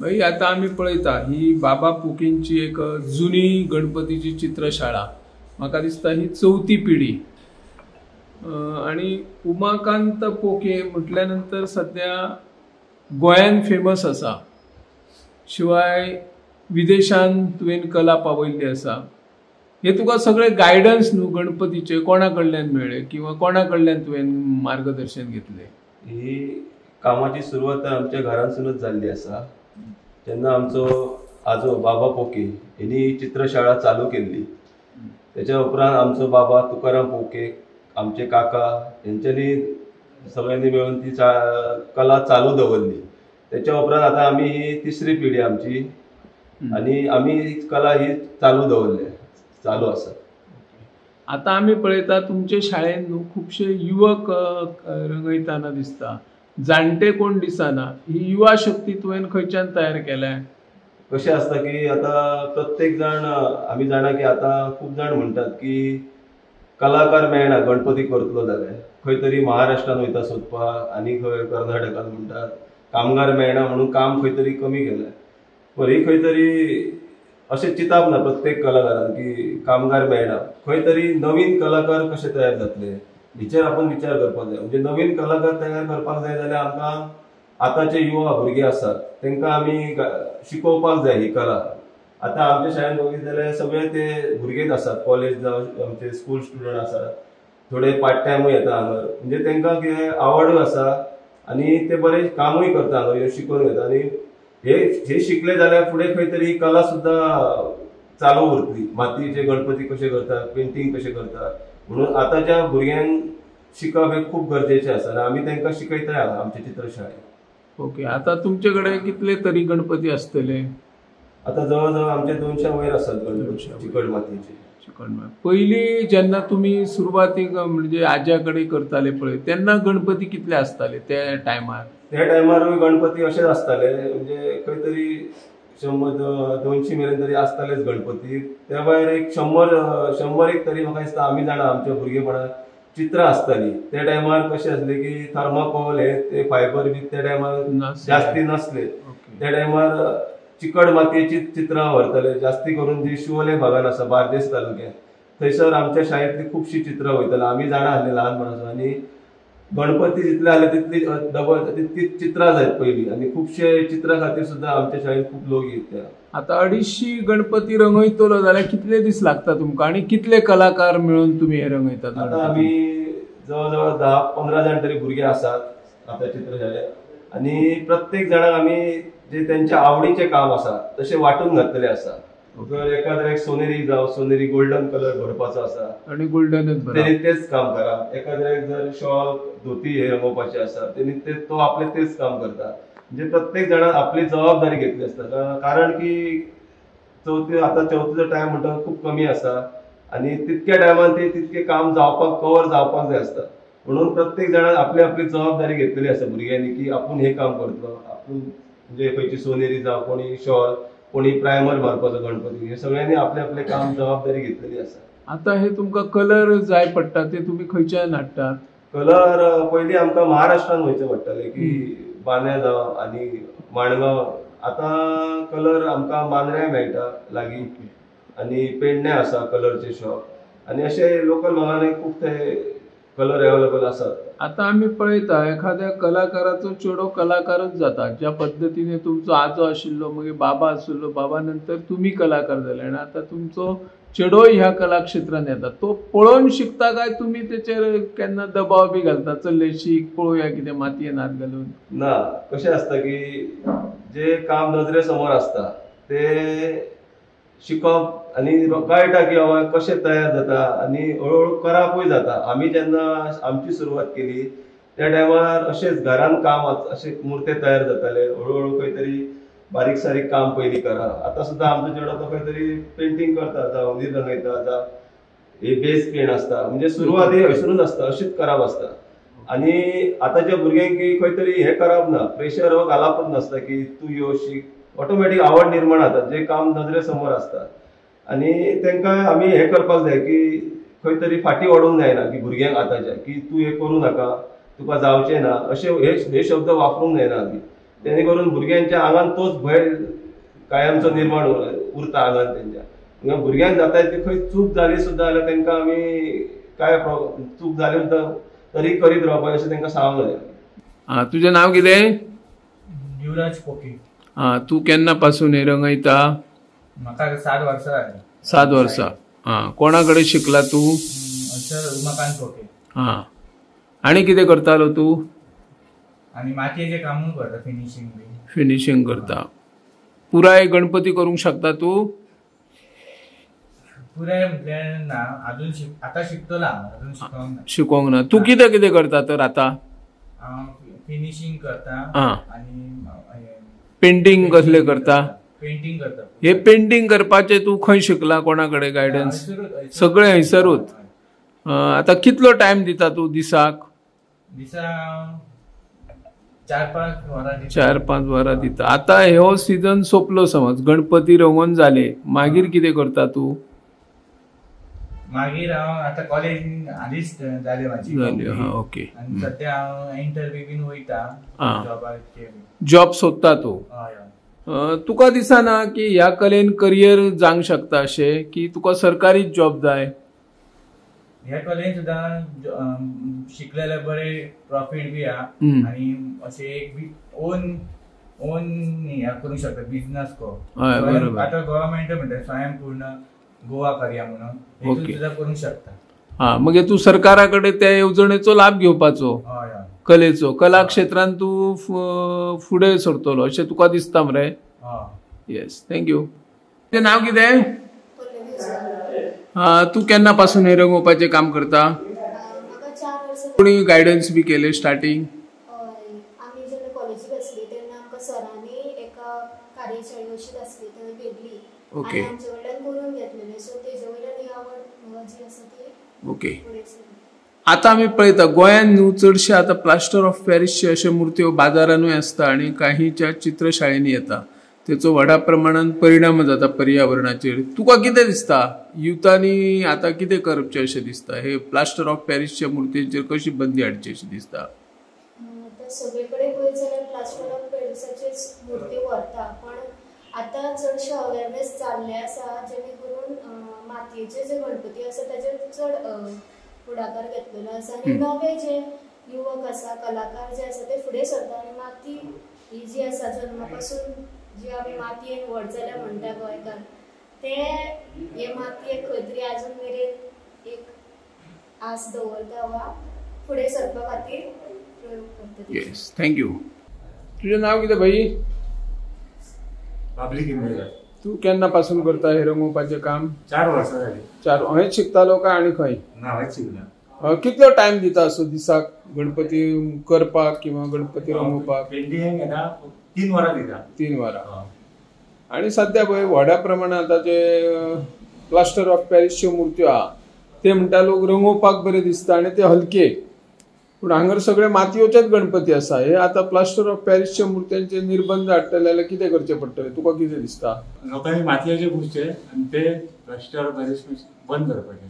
भाई आता आम्ही पळयता ही बाबा पुकेंची एक जुनी गणपतीची चित्रशाळा म्हाका दिसता ही 4थी पिढी आणि उमाकांत पोके म्हटल्यानंतर सध्या गोंयान फेमस असा शिवाय विदेशांत तुवें कला पावयल्ली असा हे तुका सगळे गायडन्स न्हू गणपतीचे कोणा कडल्यान मेळ्ळे किंवा कोणा कडल्यान तुवें मार्गदर्शन घेतले? ही कामाची सुरवात आमच्या घरांसूनच जाल्ली असा। जेन्ना आमचो आजो बाबा पोके यांनी चित्रशाळा चालू केल्ली त्याच्या उपरांत आमचो बाबा तुकाराम पोके आमचे काका यांच्यानी सगळ्यांनी मिळून ती कला चालू दवरली। त्याच्या उपरांत आता आम्ही ही 3री पिढी आमची आणि आम्ही ही कला ही चालू दवरली चालू असा। आता आम्ही पळयता तुमचे शाळेन न्हू खूपशे युवक रंगयताना दिसता, जाणटे कोण दिसना। ही युवा शक्ती तुवें खंयच्यान तयार केल्या? कशें असता की आता प्रत्येक जण आम्ही जाणा की आता खूप जण म्हणतात की कलाकार मेळना गणपती करतलो जाल्यार खंय तरी महाराष्ट्रान वयता सोदपाक आनी खंय कर्नाटकान म्हणटात कामगार मेळना म्हणून काम खंय तरी कमी केलें। पण ही खंय तरी अशें चिंतप ना प्रत्येक कलाकारान की कामगार मेळना, खंय तरी नवीन कलाकार कशे तयार जातले हेचेर आपण विचार करपाक जाय। म्हणजे नवीन कलाकार तयार करपाक जाय जाल्यार आमकां आताचे युवा भुरगे आसात तांकां आमी शिकोवपाक जाय ही कला। आता आमच्या शाळेन बघितले जाल्यार सगळे ते भुरगेच आसात, कॉलेज जावं आमचे स्कूल स्टुडंट आसात, थोडे पार्ट टायमूय येता हांगा। म्हणजे तांकां कितें आवडूय आसा आनी ते बरें कामूय करता हांगा शिकून घेता आनी हे शिकले जाल्यार फुडें खंय तरी ही कला सुद्धा चालू उरतली। मातयेचे गणपती कशे करतात, पेंटिंग कशे करतात म्हणून आताच्या भुरग्यांक शिकप हे खूप गरजेचे आसा आनी आमी तांकां शिकयताय आमच्या चित्रशाळेत। ओके, आता तुमचे कडेन कितले तरी गणपती आसतले? आता जवळ आमचे 200 वयर आसात गणपती चिकट मातयेचे। पहिली जेन्ना तुम्ही सुरवातीक म्हणजे आज्या कडेन करताले पळय तेन्ना गणपती कितले आसताले त्या टायमार? त्या टायमारूय गणपती अशेच आसताले, म्हणजे खंय तरी 100-200 मेरेन तरी आसतालेच गणपती। त्या भायर एक 100 एक तरी म्हाका दिसता आमी जाणा आमच्या भुरगेपणांत चित्रां आसताली। त्या टायमार कशें आसले की थर्माकोल हे ते फायबर बी त्या टायमार जास्ती नसले। त्या टायमार चिकट मातयेची चित्रां व्हरताले, जास्ती करून जी शिवोले भागान आसा बार्देस तालुक्यात थंयसर आमच्या शाळेंतली खुबशी चित्रां वयताली। आमी जाणा आसले ल्हानपणासून आनी गणपती जितले आले तितली चित्रां जायत पयलीं आनी खुबशे चित्रां खातीर सुद्दां आमच्या शाळेंत खूब लोक येता। आता 250 गणपती रंगयतलो जाल्यार कितले दीस लागता तुमकां आणि कितले कलाकार मिळून तुम्ही हे रंगयतात? आता आमी जवळ 10-15 जाण तरी भुरगे आसात आता चित्रशाळेंत आनी प्रत्येक जाणाक आमी जे त्यांच्या आवडीचे काम आसा तसे वाटून घातलेले आसा। जर एखाद्याक सोनेरी जावं सोनेरी गोल्डन कलर भरपाचो आसा आणि गोल्डनच तेणी तेच काम करा। एखाद्याक जर शॉल धोती हे रंगोवपाचे आसा तेणी तो आपले तेच काम करता। म्हणजे प्रत्येक जाणाक आपली जबाबदारी घेतली आसता, कारण की चवथीचो टायम म्हणटा खूप कमी आसा आणि तितक्या टायमान ते तितके काम कव्हर जावपाक जाय आसता। म्हणून प्रत्येक जाणाक आपली आपली जबाबदारी घेतलेली आसा भुरग्यांनी की आपूण हे काम करतलो। आपूण म्हणजे खंयची सोनेरी जावं कोणी शॉल कोणी प्रायमर मारपाचो गणपती हे सगळ्यांनी आपले आपले काम जबाबदारी घेतलेली आसा। आता हे तुमकां कलर जाय पडटा ते तुम्ही खंयच्यान हाडटात? कलर पयलीं आमकां महाराष्ट्रान वयचें पडटालें की बांद्या जावं आनी माणगांव। आता कलर आमकां मांद्र्या मेळटा लागीं आनी पेडण्या आसा कलरचे शॉप आनी अशे लोकल भागांनी खूब ते कलर अवेलेबल आसात। आता आम्ही पळयता एखाद्या कलाकाराचो चेडो कलाकारच जाता, ज्या पद्धतीने तुमचो आजो आशिल्लो मागीर बाबा आशिल्लो, बाबा नंतर तुम्ही कलाकार जाले आणि आता तुमचो चेडोय ह्या कला क्षेत्रांत येता। तो पळोवन शिकता काय तुम्ही तेचेर केन्ना दबाव बी घालता चल शिक पळोवया कितें मातयेन हात घालून? ना, कशें आसता की जे काम नजरे समोर आसता ते शिकप आणि कळटा की बाबा कशें तयार जाता आणि हळूहळू करपूय जाता। आमी जेन्ना आमची सुरवात केली त्या टायमार अशेंच घरान काम अशे मुर्ते तयार जाताले, हळूहळू खंय तरी बारीक सारीक काम पयलीं करा। आता सुद्दां आमचो चेडो तो खंय तरी पेंटिंग करता जावं उंदीर रंगयता जावं हे बेस पेंट आसता, म्हणजे सुरवात ही हयसरूच आसता, अशीच करप आसता। आणि आताच्या भुरग्यांक खंय तरी हे करप ना, प्रेशर हो घालपूच नासता की तू यो शिक, ऑटोमॅटिक आवड निर्माण जाता जे काम नजरे समोर आसता। आणि तांकां आमी हे करपाक जाय की खंय तरी फाटी ओडूंक जायना की भुरग्यांक आताच्या की तू हे करूं नाका तुका जावचें ना अशे हे शब्द वापरूंक जायना आमी। जेणे करून भुरग्यांच्या आंगान तोच भय कायमचो निर्माण उरता आंगान त्यांच्या. भुरग्यांक जाता ती खंय चूक जाली सुद्दां जाल्यार तांकां आमी काय चूक जाली सुद्दां तरी करीत रावपाक अशें तांकां सांगूंक जाय. तुजें नांव कितें? युवराज पोके. तू केन्ना पासून हे रंगयता? म्हाका 7 वर्सां जाली. 7 वर्सां. कोणा कडेन शिकला तू? उमाकांत पोके. आनी कितें करतालो तू? आनी मातयेचें कामूय करता, फिनिशिंग बी. फिनिशिंग करता. पुराय गणपती करूंक शकता तू? पुराय म्हटल्यार ना, अजून आतां शिकतलो हांव, अजून शिकोंक ना. तू कितें कितें करता तर आतां? हांव फिनिशिंग करता आनी पेंटिंग कसले करता? पेंटिंग करता. हे पेंटिंग करपाचे तू खंय शिकला? कोणा कडेन गायडन्स? सगळे हयसरूच. आतां कितलो टायम दिता तू दिसाक? दिसाक 4-5 वरां दिता. 4-5 वरां दिता. आतां हो सीजन सोंपलो समज, गणपती रंगोवन जाले, मागीर कितें करता तू? मागीर हांव आतां कॉलेज हालींच जालें म्हाजी. ओके. आनी सद्या हांव इंटरव्यू बीन वयता जॉबाचे. जॉब सोदता तू? तुका दिसना की ह्या कलेन करियर जावंक शकता अशें, की तुका सरकारीच जॉब जाय? ह्या कलेन सुद्दां शिकलेले बरे प्रॉफिट बी आहा आनी अशें एक ओन ह्या करूंक शकता, बिझनेस को. आतां गव्हर्मेंट म्हणटा स्वयंपूर्ण गोवा करया म्हणून, सुद्दां करूंक शकता. मग तू सरकारा कडेन त्या येवजणेचो लाभ घेवपाचो कलेचो. कला क्षेत्रांत तू फुडें सरतलो अशें तुका दिसता मरे? Yes, thank you. तुजें नांव कितें? तू केन्ना पासून हे रंगोवपाचें काम करता? कोणी गायडन्स बी केले स्टार्टिंग? आमी जेन्ना कॉलेजीक आसली तेन्ना आमकां सरांनी एका कार्यशाळी अशी आसली थंय व्हेल्ली. ओके. आमचे कडल्यान करून घेतलेले, सो तेजे वयल्यान ही आवड जी आसा ती. ओके. आतां आमी पळयता गोंयांत न्हू चडशे आतां प्लास्टर ऑफ पॅरिसचे अशे मुर्त्यो बाजारांतूय आसता आनी काहींच्या चित्रशाळेंनी येता. तेचो व्हडा प्रमाणांत परिणाम जाता पर्यावरणाचेर. तुका कितें दिसता युथांनी आतां कितें करचें अशें दिसता? हे प्लास्टर ऑफ पॅरिसच्या मुर्तींचेर कशी बंदी हाडची अशें दिसता? सगळे कडेन पळयत जाल्यार प्लास्टर ऑफ पॅरिसाचेच मुर्ती व्हरता, पण आतां चडशे अवेरनेस जाल्ले आसा जेणे करून मातयेचे जे गणपती आसा ताचेर चड फुडाकार घेतलेलो आसा आनी नवे जे युवक आसा, कलाकार जे आसा ते फुडें सरता आनी माती ही जी आसा जन्मा पासून जी आमी मातयेन व्हड जाल्या म्हणटा गोंयकार, ते हे मातयेक खंय तरी आजून मेरेन एक आस दवरता वा फुडें सरपा खातीर प्रयोग करता. Yes, thank you. तुजें नांव कितें भाई? Public engineer. तू केन्ना पासून करता हे रंगोवपाचें काम? 4 वर्सां जाली. 4. हयच शिकतालो काय आनी खंय? ना, हयच शिकला. कितलो टायम दिता असो दिसाक गणपती करपाक किंवा गणपती रंगोवपाक? पेंटिंग घेता 3 वरां दिता. 3 वरां. आनी सध्या पळय व्हड्या प्रमाणांत आतां जे प्लास्टर ऑफ पॅरिसच्यो मुर्त्यो आहा ते म्हणटा लोक रंगोवपाक बरे दिसता आनी ते हलके, पूण हांगर सगळे मातयेचेच गणपती आसा. हे आतां प्लास्टर ऑफ पॅरिसच्या मुर्त्यांचे निर्बंध हाडटले जाल्यार कितें करचें पडटलें? तुका कितें दिसता? लोकांनी मातयेचे पुसचे आनी ते प्लास्टर ऑफ पॅरिस बंद करपाचे.